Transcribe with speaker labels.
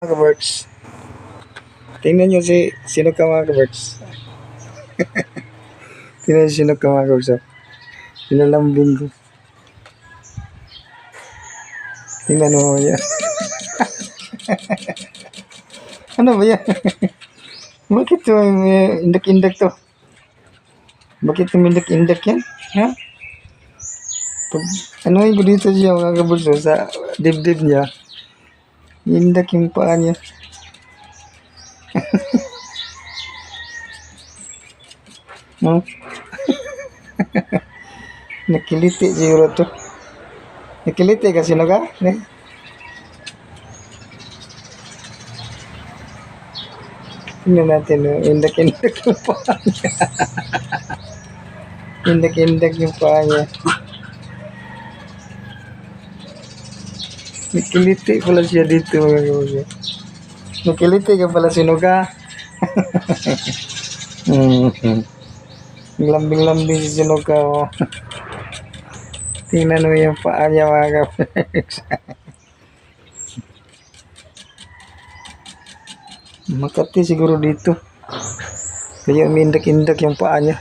Speaker 1: Mga kaberks, tingnan nyo si sino ka mga kaberks. Tingnan nyo sino ka mga kaberks. Pinalambing ko. Tingnan mo yan. Ano ba yan? Bakit ito indak-indak to? Bakit tumindak-indak yan? Ha? Pag, ano yung dito siya mga kaberks sa dibdib niya. Indak yung paa niya. No? Nakiliti siguro to. Nakiliti kasi no ka? Tingnan natin, no? Indak-indak yung paa niya. Indak-indak yung paa niya. Nakiliti pala siya dito mga kaberks. Nakiliti ka pala sinuga. Lambing-lambing si sinuga. Oh. Tingnan mo yung paa niya mga kaberks. Makati siguro dito. Kaya umindak-indak yung paa niya.